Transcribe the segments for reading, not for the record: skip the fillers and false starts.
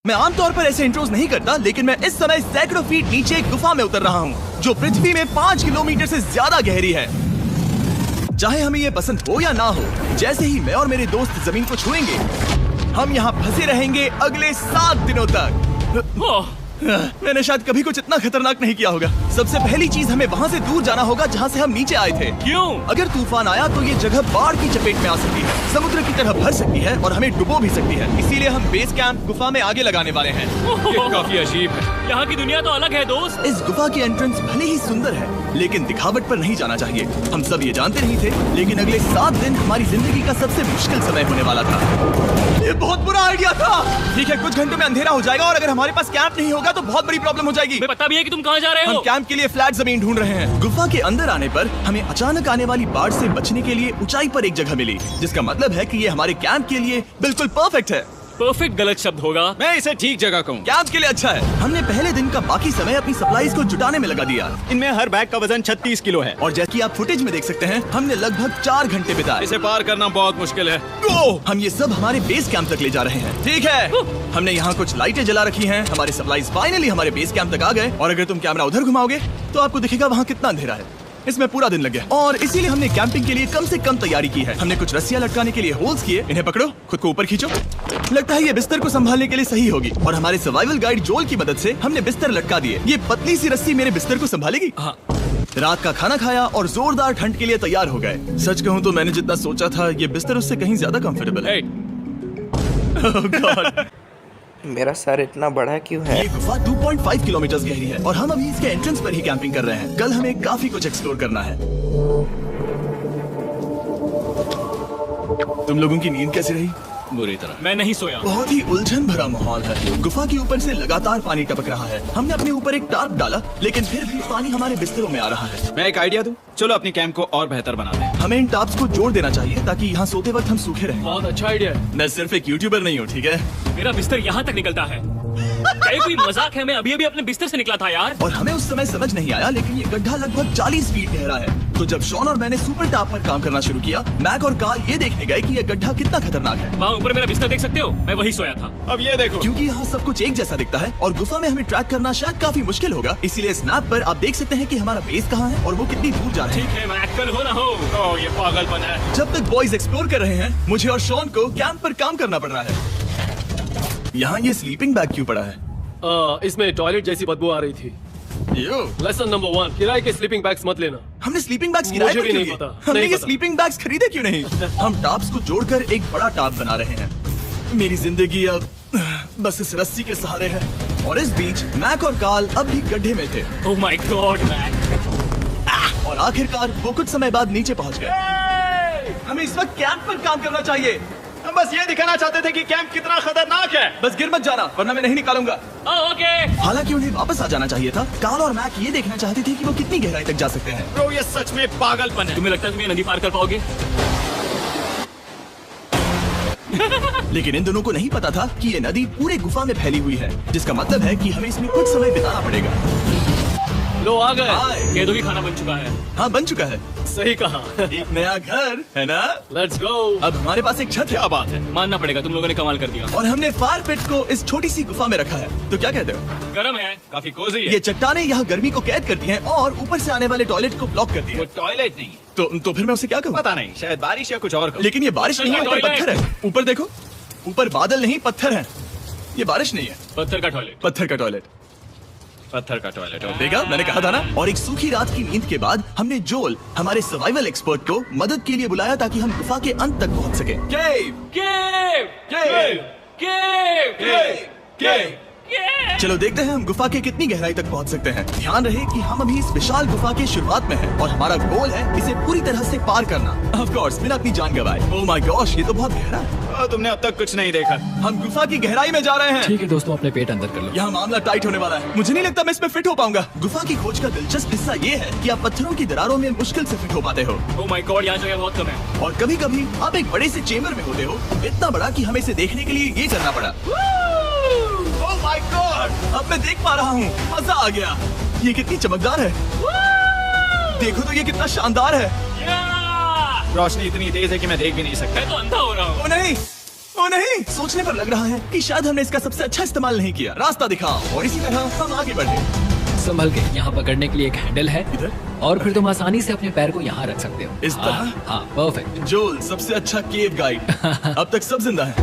मैं आमतौर पर ऐसे इंट्रोज नहीं करता, लेकिन मैं इस समय सैकड़ों फीट नीचे एक गुफा में उतर रहा हूँ जो पृथ्वी में 5 किलोमीटर से ज्यादा गहरी है। चाहे हमें ये पसंद हो या ना हो, जैसे ही मैं और मेरे दोस्त जमीन को छुएंगे, हम यहाँ फंसे रहेंगे अगले 7 दिनों तक। मैंने शायद कभी कुछ इतना खतरनाक नहीं किया होगा। सबसे पहली चीज हमें वहाँ से दूर जाना होगा जहाँ से हम नीचे आए थे। क्यों? अगर तूफान आया तो ये जगह बाढ़ की चपेट में आ सकती है, समुद्र की तरह भर सकती है और हमें डुबो भी सकती है। इसीलिए हम बेस कैंप गुफा में आगे लगाने वाले हैं। ये काफी अजीब है। यहाँ की दुनिया तो अलग है दोस्त। इस गुफा की एंट्रेंस भले ही सुंदर है, लेकिन दिखावट पर नहीं जाना चाहिए। हम सब ये जानते नहीं थे, लेकिन अगले 7 दिन हमारी जिंदगी का सबसे मुश्किल समय होने वाला था। ये बहुत बुरा आइडिया था। ठीक है, कुछ घंटों में अंधेरा हो जाएगा और अगर हमारे पास कैंप नहीं होगा तो बहुत बड़ी प्रॉब्लम हो जाएगी। हमें पता भी है कि तुम कहाँ जा रहे हो। हम कैंप के लिए फ्लैट जमीन ढूंढ रहे हैं। गुफा के अंदर आने पर हमें अचानक आने वाली बाढ़ से बचने के लिए ऊंचाई पर एक जगह मिली, जिसका मतलब है कि ये हमारे कैंप के लिए बिल्कुल परफेक्ट है। परफेक्ट गलत शब्द होगा। मैं इसे ठीक जगह कहूँ। कैंप के लिए अच्छा है। हमने पहले दिन का बाकी समय अपनी सप्लाईज को जुटाने में लगा दिया। इनमें हर बैग का वजन 36 किलो है। और जैसे कि आप फुटेज में देख सकते हैं, हमने लगभग 4 घंटे बिताए। इसे पार करना बहुत मुश्किल है। हम ये सब हमारे बेस कैंप तक ले जा रहे हैं। ठीक है, हमने यहाँ कुछ लाइटें जला रखी हैं। हमारे सप्लाईज फाइनली हमारे बेस कैंप तक आ गए। और अगर तुम कैमरा उधर घुमाओगे तो आपको दिखेगा वहाँ कितना अंधेरा है। इसमें पूरा दिन लग गया और इसीलिए हमने कैंपिंग के लिए कम से कम तैयारी की है। हमने कुछ रस्सियां लटकाने के लिए होल्स किए। इन्हें पकड़ो, खुद को ऊपर खींचो। लगता है ये बिस्तर को संभालने के लिए सही होगी। और हमारे सर्वाइवल गाइड जोल की मदद से हमने बिस्तर लटका दिए। ये पतली सी रस्सी मेरे बिस्तर को संभालेगी। हाँ। रात का खाना खाया और जोरदार ठंड के लिए तैयार हो गए। सच कहूँ तो मैंने जितना सोचा था, ये बिस्तर उससे कहीं ज्यादा कंफर्टेबल है। Oh God. मेरा सर इतना बड़ा क्यों है? ये गुफा 2.5 किलोमीटर गहरी है और हम अभी इसके एंट्रेंस पर ही कैंपिंग कर रहे हैं। कल हमें काफी कुछ एक्सप्लोर करना है। तुम लोगों की नींद कैसी रही? बुरी तरह। मैं नहीं सोया। बहुत ही उलझन भरा माहौल है। गुफा के ऊपर से लगातार पानी टपक रहा है। हमने अपने ऊपर एक टार्प डाला, लेकिन फिर भी पानी हमारे बिस्तरों में आ रहा है। मैं एक आइडिया दूं? चलो अपनी कैंप को और बेहतर बना दें। हमें इन टार्प्स को जोड़ देना चाहिए ताकि यहाँ सोते वक्त हम सूखे रहें। बहुत अच्छा आइडिया है। मैं सिर्फ एक यूट्यूबर नहीं हूँ, ठीक है? मेरा बिस्तर यहाँ तक निकलता है। क्या कोई मजाक है? मैं अभी अभी अपने बिस्तर से निकला था यार। और हमें उस समय समझ नहीं आया, लेकिन ये गड्ढा लगभग 40 फीट गहरा है। तो जब शॉन और मैंने सुपर टाप पर काम करना शुरू किया, मैक और कार्ल ये देखने गए कि ये गड्ढा कितना खतरनाक है। वहाँ ऊपर मेरा बिस्तर देख सकते हो? मैं वही सोया था। अब ये देखो, क्योंकि यहाँ सब कुछ एक जैसा दिखता है और गुफा में हमें ट्रैक करना शायद काफी मुश्किल होगा। इसीलिए स्नैप पर आप देख सकते हैं कि हमारा बेस कहाँ है और वो कितनी दूर जा रहे हैं। ठीक है, मैं अक्कल हो ना हो। ओह, ये पागलपन है। जब तक बॉयज एक्सप्लोर कर रहे हैं, मुझे और शॉन को कैंप पर काम करना पड़ रहा है। यहाँ ये स्लीपिंग बैग क्यों पड़ा है? इसमें टॉयलेट जैसी बदबू आ रही थी। लेसन नंबर 1, किराए के स्लीपिंग बैग्स मत लेना। हमने स्लीपिंग बैग्स किराए मुझे पर भी क्यों नहीं लिए? पता, हमने नहीं ये पता। स्लीपिंग बैग्स खरीदे क्यों नहीं? हम टाप्स को जोड़कर एक बड़ा टाप बना रहे हैं। मेरी जिंदगी अब बस इस रस्सी के सहारे है। और इस बीच मैक और कार्ल अब भी गड्ढे में थे। Oh my God Mac. और आखिरकार वो कुछ समय बाद नीचे पहुंच गए। हमें इस वक्त कैंप पर काम करना चाहिए। हम बस ये दिखाना चाहते थे कि कैंप कितना खतरनाक है। बस गिर मत जाना, वरना मैं नहीं निकालूंगा। ओके। हालांकि उन्हें वापस आ जाना चाहिए था। कार्ल और मैक ये देखना चाहते थे कि वो कितनी गहराई तक जा सकते हैं। ब्रो, ये सच में पागलपन है। तुम्हें लगता है तुम ये नदी पार कर पाओगे? लेकिन इन दोनों को नहीं पता था कि ये नदी पूरे गुफा में फैली हुई है, जिसका मतलब है कि हमें इसमें कुछ समय बिताना पड़ेगा। लो आ गए। हाय। केदो की खाना बन चुका है। हाँ, बन चुका है। सही कहा। एक नया घर है ना? Let's go. अब हमारे पास एक छत है। क्या बात है। मानना पड़ेगा, तुम लोगों ने कमाल कर दिया। और हमने फायर पिट को इस छोटी सी गुफा में रखा है। तो क्या कहते हो? गरम है। काफी कोजी है। ये चट्टानें यहाँ गर्मी को कैद करती हैं और ऊपर से आने वाले टॉयलेट को ब्लॉक करती वो हैं। टॉयलेट नहीं, तो फिर मैं उसे क्या कहूँ? पता नहीं, शायद बारिश या कुछ और कहूं। लेकिन ये बारिश नहीं है, ऊपर टॉयलेट। पत्थर है। ऊपर देखो, ऊपर बादल नहीं पत्थर है। ये बारिश नहीं है, पत्थर का टॉयलेट। पत्थर का टॉयलेट। पत्थर का टॉयलेट। देखा, मैंने कहा था ना। और एक सूखी रात की नींद के बाद हमने जोल, हमारे सर्वाइवल एक्सपर्ट को मदद के लिए बुलाया ताकि हम गुफा के अंत तक पहुंच सके। केव, केव, केव, केव, केव, केव। केव। चलो देखते हैं हम गुफा के कितनी गहराई तक पहुंच सकते हैं। ध्यान रहे कि हम अभी इस विशाल गुफा के शुरुआत में हैं और हमारा गोल है इसे पूरी तरह से पार करना। ऑफ कोर्स, बिना अपनी जान गंवाए। ओह माय गॉश, ये तो बहुत गहरा है। तुमने अब तक कुछ नहीं देखा। हम गुफा की गहराई में जा रहे हैं। ठीक है दोस्तों, अपने पेट अंदर कर लो। यहाँ मामला टाइट होने वाला है। मुझे नहीं लगता मैं इसमें फिट हो पाऊंगा। गुफा की खोज का दिलचस्प हिस्सा ये है कि आप पत्थरों की दरारों में मुश्किल से फिट हो पाते हो। ओह माय गॉड, यहाँ जगह बहुत कम है। और कभी कभी आप एक बड़े से चेम्बर में होते हो, इतना बड़ा कि हमें इसे देखने के लिए ये करना पड़ा। ओह माय गॉड, अब मैं देख पा रहा हूँ। मजा आ गया। ये कितनी चमकदार है। देखो तो ये कितना शानदार है। या! रोशनी इतनी तेज है कि मैं देख भी नहीं सकता। मैं तो अंधा हो रहा हूँ। ओ नहीं, ओ नहीं, सोचने पर लग रहा है कि शायद हमने इसका सबसे अच्छा इस्तेमाल नहीं किया। रास्ता दिखाओ और इसी तरह हम आगे बढ़े। संभल के, यहाँ पकड़ने के लिए एक हैंडल है इधर? और फिर तुम आसानी से अपने पैर को यहाँ रख सकते हो। इस तरह? हाँ, परफेक्ट। जोल सबसे अच्छा केव गाइड। अब तक सब जिंदा है।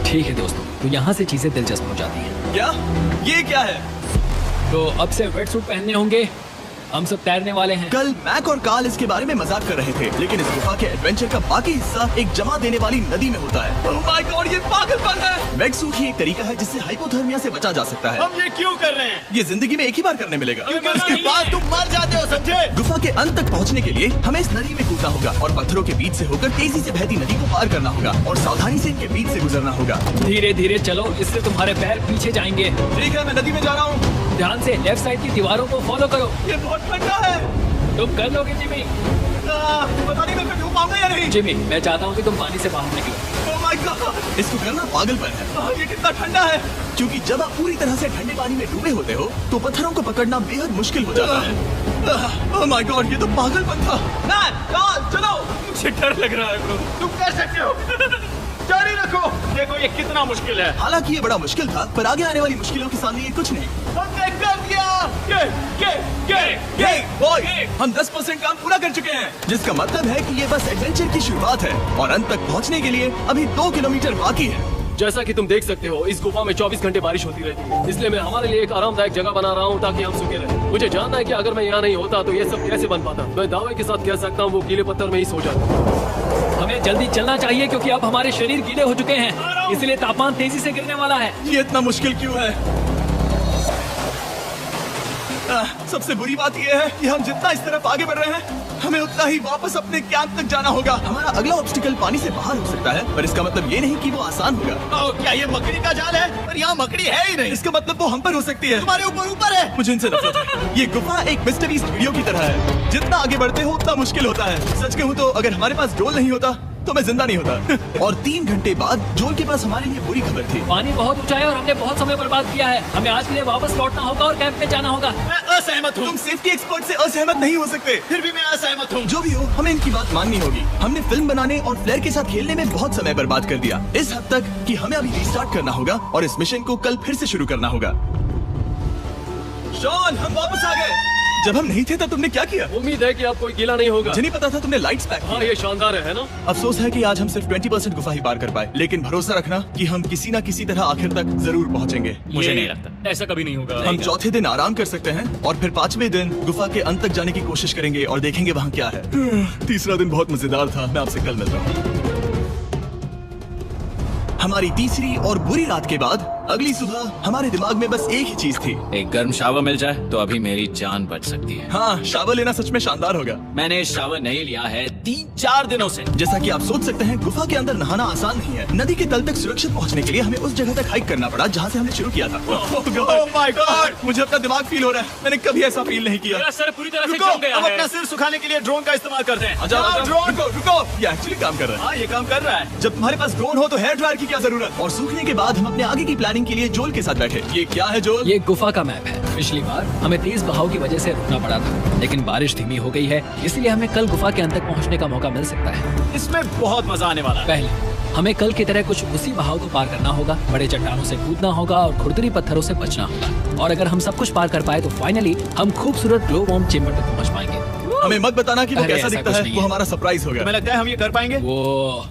ठीक है दोस्तों, तो यहाँ से चीजें दिलचस्प हो जाती हैं। क्या? ये क्या है? तो अब से वेट सूट पहनने होंगे, हम सब तैरने वाले हैं। कल मैक और कार्ल इसके बारे में मजाक कर रहे थे, लेकिन इस गुफा के एडवेंचर का बाकी हिस्सा एक जमा देने वाली नदी में होता है। ओह माय गॉड, ये पागलपन है। वेट सूट ही एक तरीका है जिससे हाइपोथर्मिया से बचा जा सकता है। हम ये क्यों कर रहे हैं? ये जिंदगी में एक ही बार करने मिलेगा। क्योंकि उसके बाद तुम मर जाते हो, समझे? गुफा के अंत तक पहुंचने के लिए हमें इस नदी में कूदना होगा और पत्थरों के बीच से होकर तेजी से बहती नदी को पार करना होगा और सावधानी से इनके बीच से गुजरना होगा। धीरे धीरे चलो, इससे तुम्हारे पैर पीछे जाएंगे। ठीक है, मैं नदी में जा रहा हूँ। ध्यान से लेफ्ट साइड की दीवारों को फॉलो करो। ये बहुत ठंडा है। तुम कर लोगे जिमी। पता नहीं मैं डूब पाऊंगा या नहीं। जिमी, मैं चाहता हूँ कि तुम पानी से बाहर निकलो। Oh my God! इसको करना पागलपन है। ये कितना ठंडा है। क्योंकि जब आप पूरी तरह से ठंडे पानी में डूबे होते हो तो पत्थरों को पकड़ना बेहद मुश्किल हो जाता है। Oh my God! ये तो पागलपन था। चलो। मुझे डर लग रहा है ब्रो। तुम कर सकते हो। जारी रखो। देखो ये कितना मुश्किल है। हालांकि ये बड़ा मुश्किल था, पर आगे आने वाली मुश्किलों के सामने ये कुछ नहीं। हमने कर दिया। बॉय, हम 10% काम पूरा कर चुके हैं, जिसका मतलब है कि ये बस एडवेंचर की शुरुआत है और अंत तक पहुंचने के लिए अभी 2 किलोमीटर बाकी है। जैसा कि तुम देख सकते हो, इस गुफा में 24 घंटे बारिश होती रहती है, इसलिए मैं हमारे लिए एक आरामदायक जगह बना रहा हूँ ताकि हम सूखे रहें। मुझे जानना है कि अगर मैं यहाँ नहीं होता तो ये सब कैसे बन पाता। मैं दावे के साथ कह सकता हूँ वो गीले पत्थर में ही सो जाता। हमें जल्दी चलना चाहिए क्योंकि अब हमारे शरीर गीले हो चुके हैं, इसलिए तापमान तेजी से गिरने वाला है। ये इतना मुश्किल क्यों है? सबसे बुरी बात यह है कि हम जितना इस तरफ आगे बढ़ रहे हैं, हमें उतना ही वापस अपने कैंप तक जाना होगा। हमारा अगला ऑब्स्टिकल पानी से बाहर हो सकता है, पर इसका मतलब ये नहीं कि वो आसान होगा। क्या ये मकड़ी का जाल है? पर यहाँ मकड़ी है ही नहीं। इसका मतलब वो हम पर हो सकती है। तुम्हारे ऊपर है। मुझे इनसे नफरत है। ये गुफा एक मिस्टर बीस्ट वीडियो की तरह है, जितना आगे बढ़ते हो उतना मुश्किल होता है। सच कहूँ तो अगर हमारे पास ड्रोन नहीं होता तो मैं जिंदा नहीं होता। और 3 घंटे बाद जोल के पास हमारे लिए बुरी खबर थी। पानी बहुत ऊंचा है और हमने बहुत समय बर्बाद किया है। हमें आज के लिए वापस लौटना होगा और कैंप में जाना होगा। मैं असहमत हूँ। तुम सेफ्टी एक्सपर्ट से असहमत नहीं हो सकते। फिर भी मैं असहमत हूँ। जो भी हो, हमें इनकी बात माननी होगी। हमने फिल्म बनाने और फ्लेयर के साथ खेलने में बहुत समय बर्बाद कर दिया, इस हद तक कि हमें अभी रिस्टार्ट करना होगा और इस मिशन को कल फिर से शुरू करना होगा। शॉन, हम वापस आ गए। जब हम नहीं थे तब तुमने क्या किया? उम्मीद है कि आप कोई गीला नहीं होगा। मुझे नहीं पता था तुमने लाइट्स पैक हाँ, की। ये शानदार है ना? अफसोस है कि आज हम सिर्फ 20% गुफा ही पार कर पाए, लेकिन भरोसा रखना कि हम किसी न किसी तरह आखिर तक जरूर पहुंचेंगे। मुझे नहीं लगता ऐसा कभी नहीं होगा। हम चौथे दिन आराम कर सकते हैं और फिर 5वें दिन गुफा के अंत तक जाने की कोशिश करेंगे और देखेंगे वहाँ क्या है। तीसरा दिन बहुत मजेदार था। मैं आपसे कल मिलता हूँ। हमारी तीसरी और बुरी रात के बाद अगली सुबह हमारे दिमाग में बस एक ही चीज थी। एक गर्म शावर मिल जाए तो अभी मेरी जान बच सकती है। हाँ, शावर लेना सच में शानदार होगा। मैंने शावर नहीं लिया है 3-4 दिनों से। जैसा कि आप सोच सकते हैं, गुफा के अंदर नहाना आसान नहीं है। नदी के तल तक सुरक्षित पहुंचने के लिए हमें उस जगह तक हाइक करना पड़ा जहाँ से हमने शुरू किया था। Oh my God! मुझे अपना दिमाग फील हो रहा है। मैंने कभी ऐसा फील नहीं किया। मेरा सर पूरी तरह से रुको, जम गया हम है। अपना सिर सुखाने के लिए ड्रोन का इस्तेमाल करते हैं। ड्रोन, रुको, ये एक्चुअली काम कर रहा है। हाँ, ये काम कर रहा है। जब तुम्हारे पास ड्रोन हो तो हेयर ड्रायर की क्या जरूरत? और सूखने के बाद हम अपने आगे की प्लानिंग के लिए जोल के साथ बैठे। ये क्या है जोल? ये गुफा का मैप है। पिछली बार हमें तेज बहाव की वजह से रुकना पड़ा था, लेकिन बारिश धीमी हो गई है, इसलिए हमें कल गुफा के अंत तक पहुंचने का मौका मिल सकता है। इसमें बहुत मजा आने वाला है। पहले हमें कल की तरह कुछ उसी बहाव को पार करना होगा, बड़े चट्टानों से कूदना होगा और खुरदरी पत्थरों से बचना होगा। और अगर हम सब कुछ पार कर पाए तो फाइनली हम खूबसूरत ग्लो वॉर्म चेम्बर तक पहुंच पाएंगे। हमें मत बताना कि वो अरे, कैसा ऐसा दिखता कुछ है। नहीं वो है। हमारा सरप्राइज होगा। तुम्हें लगता है हम ये कर पाएंगे? वो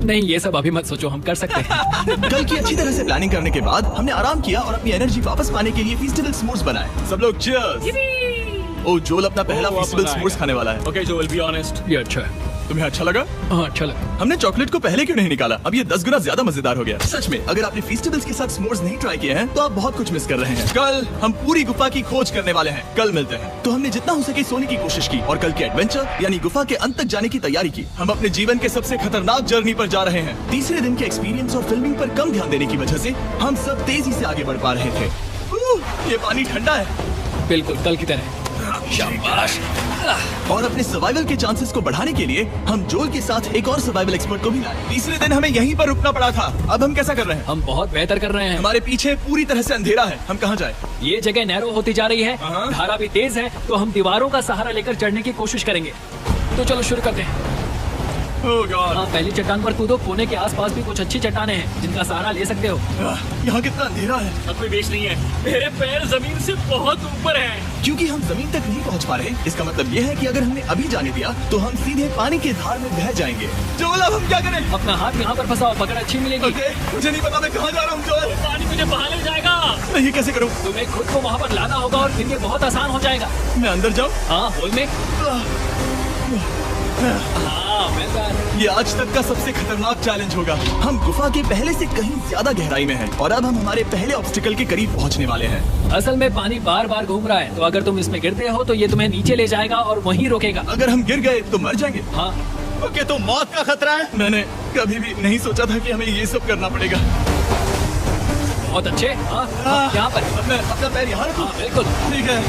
नहीं, ये सब अभी मत सोचो, हम कर सकते हैं। कल की अच्छी तरह से प्लानिंग करने के बाद हमने आराम किया और अपनी एनर्जी वापस पाने के लिए फेस्टिवल स्मूर्स बनाए। सब लोग चीयर्स। ओ, जोल अपना पहला वो फेस्टिवल मजा स्मूर्स आएगा। खाने वाला है। ओके जो विल बी ऑनेस्ट, ये अच्छा है। तुम्हें अच्छा लगा? हाँ, अच्छा लगा। हमने चॉकलेट को पहले क्यों नहीं निकाला? अब ये 10 गुना ज्यादा मजेदार हो गया। सच में, अगर आपने फेस्टिवल्स के साथ स्मोर्स नहीं ट्राई किए हैं तो आप बहुत कुछ मिस कर रहे हैं। कल हम पूरी गुफा की खोज करने वाले हैं। कल मिलते हैं। तो हमने जितना हो सके सोने की कोशिश की और कल के एडवेंचर यानी गुफा के अंत तक जाने की तैयारी की। हम अपने जीवन के सबसे खतरनाक जर्नी पर जा रहे हैं। तीसरे दिन के एक्सपीरियंस और फिल्मिंग पर कम ध्यान देने की वजह से हम सब तेजी से आगे बढ़ पा रहे थे। ये पानी ठंडा है। बिल्कुल कल की तरह। शाबाश। और अपने सर्वाइवल के चांसेस को बढ़ाने के लिए हम जोल के साथ एक और सर्वाइवल एक्सपर्ट को भी लाए। तीसरे दिन हमें यहीं पर रुकना पड़ा था। अब हम कैसा कर रहे हैं? हम बहुत बेहतर कर रहे हैं। हमारे पीछे पूरी तरह से अंधेरा है। हम कहाँ जाए? ये जगह नैरो होती जा रही है, हाँ। धारा भी तेज है, तो हम दीवारों का सहारा लेकर चढ़ने की कोशिश करेंगे। तो चलो शुरू करते हैं। ओह गॉड, हाँ, पहली चट्टान पर कूदो। कोने के आसपास भी कुछ अच्छी चट्टानें हैं जिनका सहारा ले सकते हो। यहाँ कितना अंधेरा है। अब कोई बेस नहीं है, मेरे पैर जमीन से बहुत ऊपर हैं। क्योंकि हम जमीन तक नहीं पहुँच पा रहे, इसका मतलब ये है कि अगर हमने अभी जाने दिया तो हम सीधे पानी के धार में बह जाएंगे। जोल, अब हम क्या करें? अपना हाथ यहाँ पर फंसाओ, पकड़ अच्छी मिलेगी। ओके, मुझे नहीं पता मैं कहाँ जा रहा हूँ। जोल, पानी मुझे बहा ले जाएगा। मैं ये कैसे करूँ? तुम्हें खुद को वहाँ पर लाना होगा और फिर ये बहुत आसान हो जाएगा। मैं अंदर जाऊँ? हाँ, होल में। हाँ, बेहतर। ये आज तक का सबसे खतरनाक चैलेंज होगा। हम गुफा के पहले से कहीं ज्यादा गहराई में हैं और अब हम हमारे पहले ऑब्स्टिकल के करीब पहुंचने वाले हैं। असल में पानी बार बार घूम रहा है, तो अगर तुम इसमें गिरते हो तो ये तुम्हें नीचे ले जाएगा और वहीं रोकेगा। अगर हम गिर गए तो मर जाएंगे। हाँ, ओके, तो मौत का खतरा है। मैंने कभी भी नहीं सोचा था कि हमें ये सब करना पड़ेगा। बहुत अच्छे। हाँ, यहाँ पर। अब मैं अपना पैर यहाँ रखूँ? हाँ, बिल्कुल। ठीक है।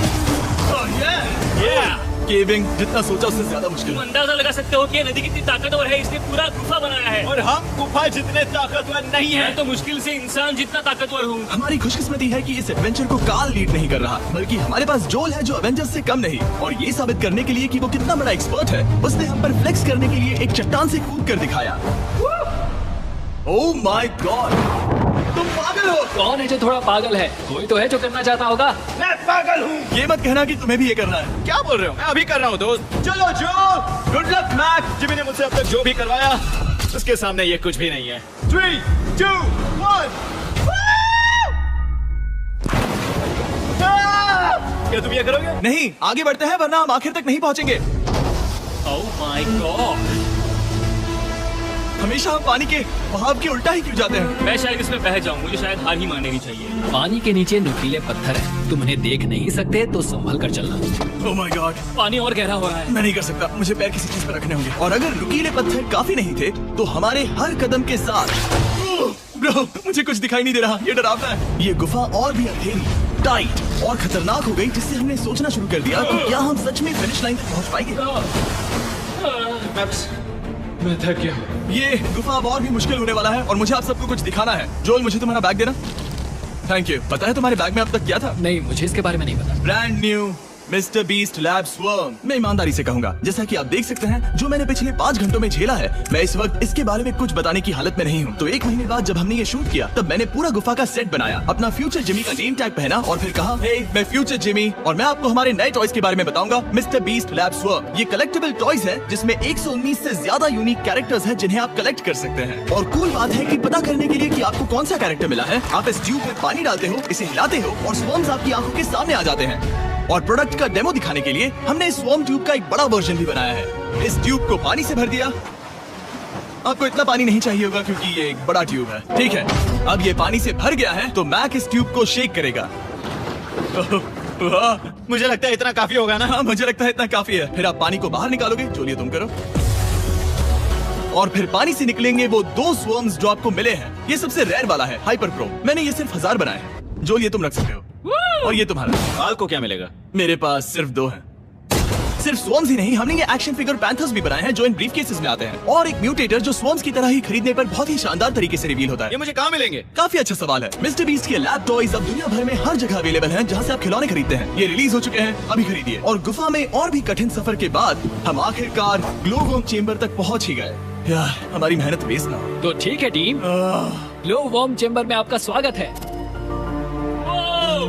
केविंग जितना सोचा उससे ज्यादा मुश्किल तुम है। अंदाजा लगा सकते हो कि ये नदी कितनी ताकतवर है। इसने पूरा गुफा बनाया है और हम गुफा जितने ताकतवर नहीं है। मैं तो मुश्किल से इंसान जितना ताकतवर हूँ। हमारी खुशकिस्मती है कि इस एडवेंचर को काल लीड नहीं कर रहा, बल्कि हमारे पास जोल है जो एवेंजर्स से कम नहीं। और ये साबित करने के लिए कि वो कितना बड़ा एक्सपर्ट है, उसने हम पर फ्लेक्स करने के लिए एक चट्टान से कूद कर दिखाया। ओह माय गॉड, तुम पागल हो। कौन है जो थोड़ा पागल है? कोई तो है जो करना चाहता होगा। मैं पागल हूँ। ये मत कहना कि तुम्हें भी ये करना है। क्या बोल रहे हो? मैं अभी कर रहा हूँ दोस्त। चलो जो, गुड लक मैक। जिमी ने मुझसे अब तक जो भी करवाया उसके सामने ये कुछ भी नहीं है। 3, 2, 1। क्या तुम ये करोगे? नहीं, आगे बढ़ते हैं वरना हम आखिर तक नहीं पहुँचेंगे। ओह माय गॉड, हमेशा हम पानी के बहाव के उल्टा ही क्यों जाते हैं? मैं शायद इसमें बह जाऊँ। मुझे शायद हार ही मान लेनी चाहिए। पानी के नीचे नुकीले पत्थर हैं। तुम उन्हें देख नहीं सकते तो संभल कर चलना। ओह माय गॉड, पानी और गहरा हो रहा है। मैं नहीं कर सकता। मुझे पैर किसी चीज पर रखने होंगे। और अगर नुकीले पत्थर काफी नहीं थे तो हमारे हर कदम के साथ ब्रो, मुझे कुछ दिखाई नहीं दे रहा। ये डरावना है। ये गुफा और भी अंधेरी, टाइट और खतरनाक हो गई, जिससे हमने सोचना शुरू कर दिया कि क्या हम सच में फिनिश लाइन तक पहुंच पाएंगे। मैं थक गया हूँ। ये गुफा अब और भी मुश्किल होने वाला है और मुझे आप सबको कुछ दिखाना है। जोल, मुझे तुम्हारा बैग देना। Thank you. पता है तुम्हारे बैग में अब तक क्या था? नहीं, मुझे इसके बारे में नहीं पता। Brand new mister beast lab swarm. मैं ईमानदारी से कहूंगा, जैसा कि आप देख सकते हैं, जो मैंने पिछले 5 घंटों में झेला है, मैं इस वक्त इसके बारे में कुछ बताने की हालत में नहीं हूँ। तो 1 महीने बाद जब हमने ये शूट किया, तब मैंने पूरा गुफा का सेट बनाया, अपना फ्यूचर जिमी का नेम टैग पहना और फिर कहा, हे मैं फ्यूचर जिमी और मैं आपको हमारे नए टॉयज के बारे में बताऊंगा, मिस्टर बीस्ट लैब स्वर्म। ये कलेक्टेबल टॉयज है जिसमें 119 से ज्यादा यूनिक कैरेक्टर्स हैं जिन्हें आप कलेक्ट कर सकते हैं। और कूल बात है कि पता करने के लिए कि आपको कौन सा कैरेक्टर मिला है, आप इस ट्यूब में पानी डालते हो, इसे हिलाते हो और स्वर्म्स आपकी आंखों के सामने आ जाते हैं। और प्रोडक्ट का डेमो दिखाने के लिए हमने इस स्वॉर्म ट्यूब का एक बड़ा वर्जन भी बनाया है। इस ट्यूब को पानी से भर दिया। आपको इतना पानी नहीं चाहिए होगा क्योंकि ये एक बड़ा ट्यूब है। ठीक है, अब ये पानी से भर गया है तो मैक इस ट्यूब को शेक करेगा। मुझे लगता है इतना काफी होगा ना? हाँ, मुझे लगता है इतना काफी है। फिर आप पानी को बाहर निकालोगे, जो लिए तुम करो। और फिर पानी से निकलेंगे वो 2 स्वर्म्स जो आपको मिले हैं। ये सबसे रेयर वाला है, हाइपर प्रो। मैंने ये सिर्फ 1000 बनाए हैं। जो लिए तुम रख सकते हो। और ये तुम्हारा। काल को क्या मिलेगा? मेरे पास सिर्फ 2 हैं। सिर्फ स्वॉर्म्स ही नहीं, हमने ये एक्शन फिगर पैंथर्स भी बनाए हैं जो इन ब्रीफ केसेस में आते हैं। और एक म्यूटेटर जो स्वॉर्म्स की तरह ही खरीदने पर बहुत ही शानदार तरीके से रिवील होता है। ये मुझे कहाँ मिलेंगे? काफी अच्छा सवाल है। मिस्टर बीस्ट के लैब टॉयज अब दुनिया भर में हर जगह अवेलेबल हैं जहाँ से आप खिलौने खरीदते हैं। ये रिलीज हो चुके हैं, अभी खरीदिए। और गुफा में और भी कठिन सफर के बाद हम आखिरकार ग्लो वॉर्म चेम्बर तक पहुँच ही गए। यार, हमारी मेहनत वेस्ट ना हो। तो ठीक है टीम, ग्लो वॉर्म चेम्बर में आपका स्वागत है।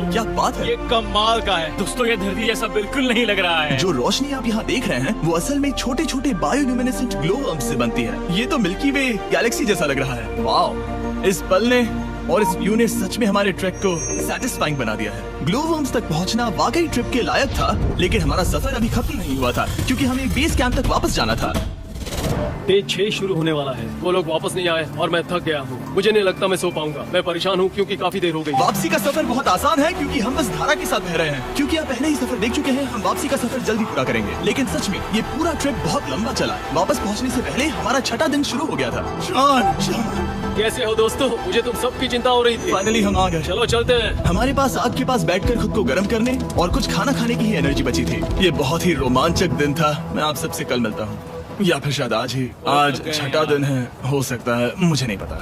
क्या बात है? ये कमाल का है। दोस्तों, ये धरती जैसा बिल्कुल नहीं लग रहा है। जो रोशनी आप यहाँ देख रहे हैं वो असल में छोटे छोटे बायोल्यूमिनेसेंट ग्लो वर्म्स से बनती है। ये तो मिल्की वे गैलेक्सी जैसा लग रहा है। वाओ, इस पल ने और इस व्यू ने सच में हमारे ट्रैक को सैटिस्फाइंग बना दिया है। ग्लो वर्म्स तक पहुँचना वाकई ट्रिप के लायक था, लेकिन हमारा सफर अभी खत्म नहीं हुआ था क्योंकि हमें बेस कैंप तक वापस जाना था। डे 6 शुरू होने वाला है। वो लोग वापस नहीं आए और मैं थक गया हूँ। मुझे नहीं लगता मैं सो पाऊंगा। मैं परेशान हूँ क्योंकि काफी देर हो गई। वापसी का सफर बहुत आसान है क्योंकि हम बस धारा के साथ बह रहे हैं। क्योंकि आप पहले ही सफर देख चुके हैं, हम वापसी का सफर जल्दी पूरा करेंगे। लेकिन सच में ये पूरा ट्रिप बहुत लंबा चला। वापस पहुँचने से पहले हमारा 6वां दिन शुरू हो गया था। शान, कैसे हो दोस्तों? मुझे तुम सबकी चिंता हो रही थी। फाइनली हम आ गए। चलो चलते हैं। हमारे पास आग के पास बैठकर खुद को गर्म करने और कुछ खाना खाने की ही एनर्जी बची थी। ये बहुत ही रोमांचक दिन था। मैं आप सबसे कल मिलता हूँ, या फिर शायद आज ही। आज 6वां दिन है, हो सकता है, मुझे नहीं पता।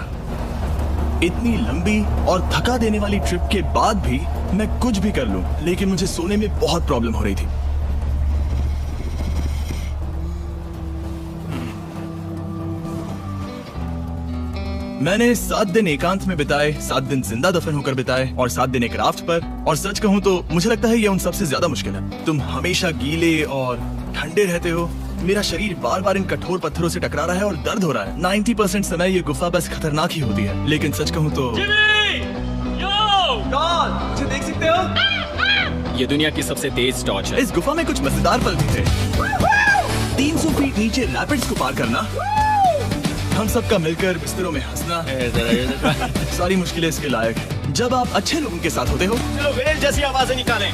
इतनी लंबी और थका देने वाली ट्रिप के बाद भी मैं कुछ भी कर लूं, लेकिन मुझे सोने में बहुत प्रॉब्लम हो रही थी। मैंने 7 दिन एकांत में बिताए, 7 दिन जिंदा दफन होकर बिताए और 7 दिन एक राफ्ट पर। और सच कहूँ तो मुझे लगता है ये उन सबसे ज्यादा मुश्किल है। तुम हमेशा गीले और ठंडे रहते हो। मेरा शरीर बार बार इन कठोर पत्थरों से टकरा रहा है और दर्द हो रहा है। 90% समय ये गुफा बस खतरनाक ही होती है। लेकिन सच कहूँ तो मुझे देख सकते हो? ये दुनिया की सबसे तेज टॉर्च है। इस गुफा में कुछ मजेदार पल भी थे। 300 फीट नीचे रैपिड्स को पार करना, हम सबका मिलकर बिस्तरों में हंसना, सारी मुश्किलें इसके लायक है जब आप अच्छे लोगों के साथ होते हो। चलो वेल जैसी आवाजें निकालें।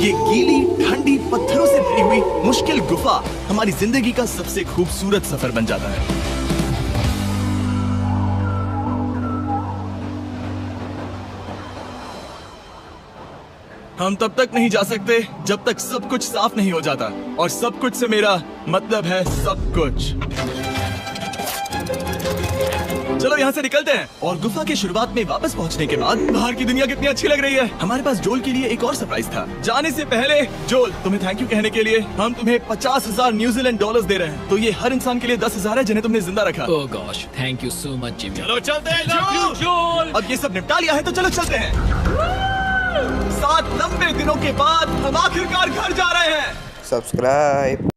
ये गीली ठंडी पत्थरों से भरी हुई मुश्किल गुफा हमारी जिंदगी का सबसे खूबसूरत सफर बन जाता है। हम तब तक नहीं जा सकते जब तक सब कुछ साफ नहीं हो जाता। और सब कुछ से मेरा मतलब है सब कुछ। चलो यहाँ से निकलते हैं। और गुफा के शुरुआत में वापस पहुँचने के बाद बाहर की दुनिया कितनी अच्छी लग रही है। हमारे पास जोल के लिए एक और सरप्राइज था। जाने से पहले जोल, तुम्हें थैंक यू कहने के लिए हम तुम्हें 50,000 न्यूजीलैंड डॉलर्स दे रहे हैं। तो ये हर इंसान के लिए 10,000 है जिन्हें तुमने जिंदा रखा। Oh gosh, thank you so much Jimmy. चलो चलते हैं जोल। अब ये सब निपटा लिया है तो चलो चलते हैं। 7 लंबे दिनों के बाद हम आखिरकार घर जा रहे हैं। सब्सक्राइब।